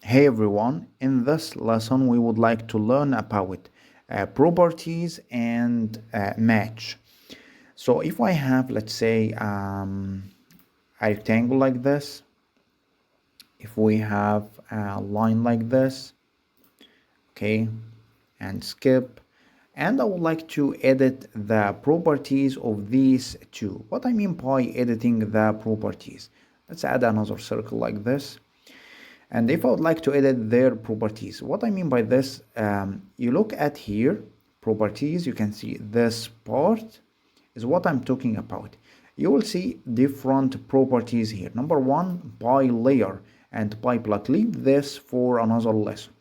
Hey everyone, in this lesson we would like to learn about properties and match. So if I have, let's say, a rectangle like this, if we have a line like this, okay, and skip, and I would like to edit the properties of these two. What I mean by editing the properties, let's add another circle like this. And if I would like to edit their properties, what I mean by this, you look at here, properties, you can see this part is what I'm talking about. You will see different properties here. Number one, by layer and by block. Leave this for another lesson.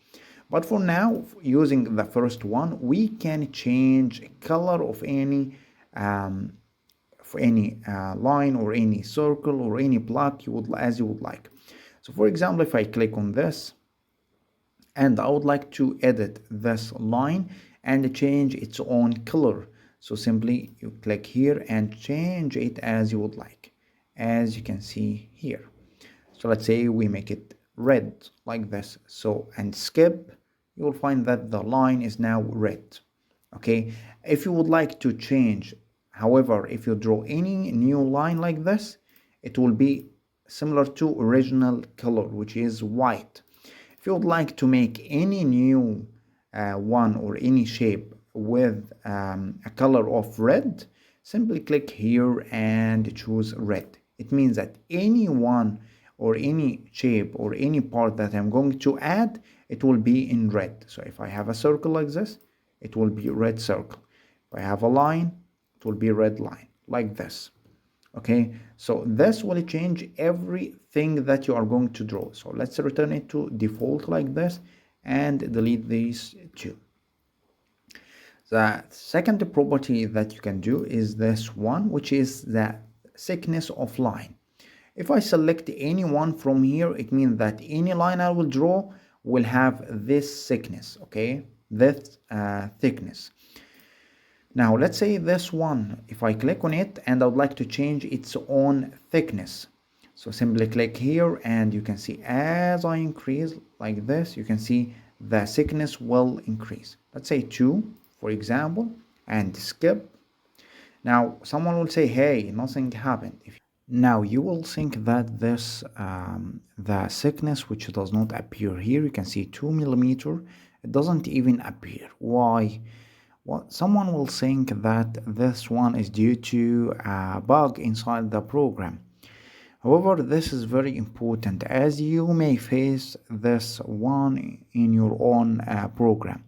But for now, using the first one, we can change color of any for any line or any circle or any block as you would like. So for example, if I click on this and I would like to edit this line and change its own color, so simply you click here and change it as you would like, as you can see here. So let's say we make it red like this, so and skip, you will find that the line is now red. Okay, if you would like to change, however, if you draw any new line like this, it will be similar to original color, which is white. If you would like to make any new one or any shape with a color of red, simply click here and choose red. It means that any one or any shape or any part that I'm going to add, it will be in red. So if I have a circle like this, it will be red circle. If I have a line, it will be red line like this. Okay, so this will change everything that you are going to draw. So let's return it to default like this and delete these two. The second property that you can do is this one, which is the thickness of line. If I select any one from here, it means that any line I will draw will have this thickness, okay, this thickness. Now let's say this one, if I click on it and I would like to change its own thickness, so simply click here and you can see as I increase like this, you can see the thickness will increase. Let's say 2 for example, and skip. Now someone will say, hey, nothing happened. Now you will think that this the thickness which does not appear here, you can see 2 millimeter, it doesn't even appear. Why? Well, someone will think that this one is due to a bug inside the program. However, this is very important as you may face this one in your own program.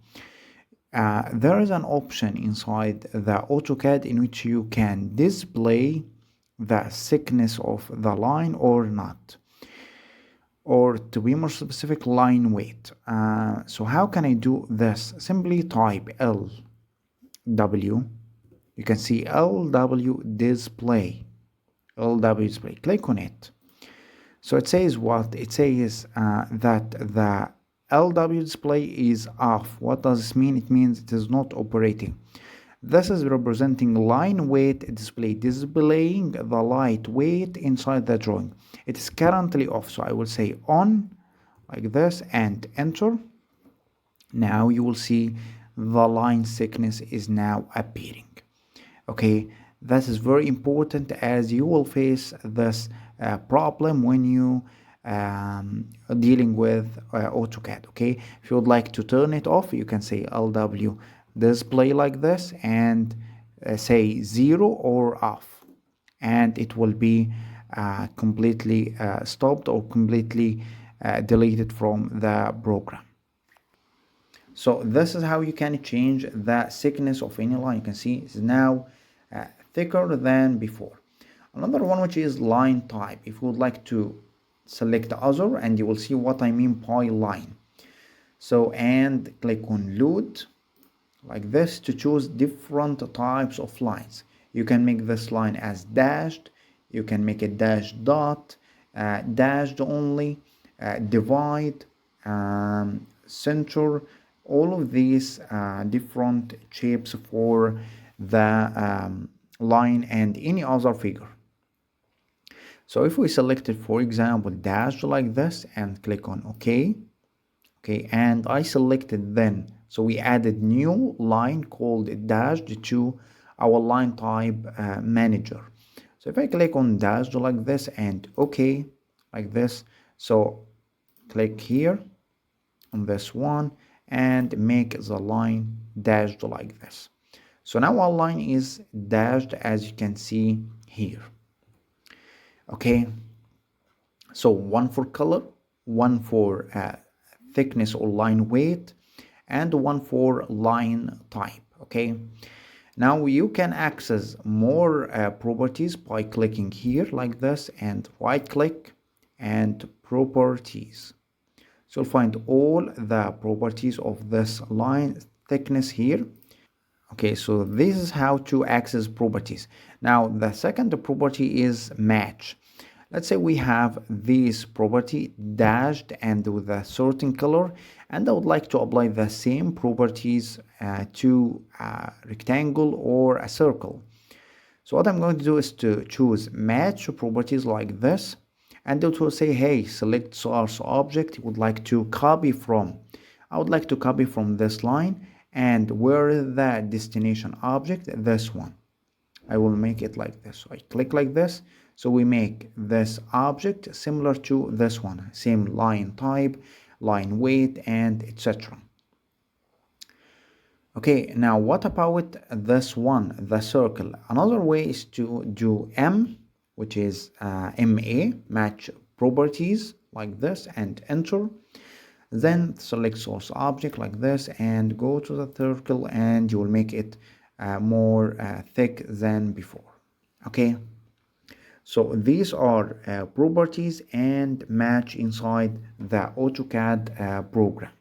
There is an option inside the AutoCAD in which you can display the thickness of the line or not, or to be more specific, line weight. So how can I do this? Simply type LW. You can see LW display. LW display. Click on it. So it says what? It says that the LW display is off. What does this mean? It means it is not operating. This is representing line weight display, displaying the light weight inside the drawing. It is currently off, so I will say on like this and enter. Now you will see the line thickness is now appearing. Okay, that is very important as you will face this problem when you dealing with AutoCAD. Okay, if you would like to turn it off, you can say LW display like this and say 0 or off, and it will be completely stopped or completely deleted from the program. So this is how you can change the thickness of any line. You can see it's now thicker than before. Another one, which is line type. If you would like to select the other, and you will see what I mean by line. So and click on load like this to choose different types of lines. You can make this line as dashed, you can make it dashed dot, dashed only, divide, center, all of these different shapes for the line and any other figure. So if we select it, for example, dash like this and click on OK, Okay, and I selected then, so we added new line called dashed to our line type manager. So if I click on dashed like this and okay like this, so click here on this one and make the line dashed like this. So now our line is dashed as you can see here. Okay, so one for color, one for thickness or line weight, and one for line type. Okay, now you can access more properties by clicking here like this and right click and properties. So you'll find all the properties of this line thickness here. Okay, so this is how to access properties. Now the second property is match. Let's say we have this property dashed and with a certain color, and I would like to apply the same properties to a rectangle or a circle. So what I'm going to do is to choose match properties like this, and it will say, hey, select source object you would like to copy from. I would like to copy from this line, and where is the destination object? This one. I will make it like this. So I click like this. So we make this object similar to this one, same line type, line weight, and etc. Okay, now what about this one, the circle? Another way is to do M, which is MA, match properties like this, and enter. Then select source object like this and go to the circle, and you will make it more thick than before. Okay, so these are properties and match inside the AutoCAD program.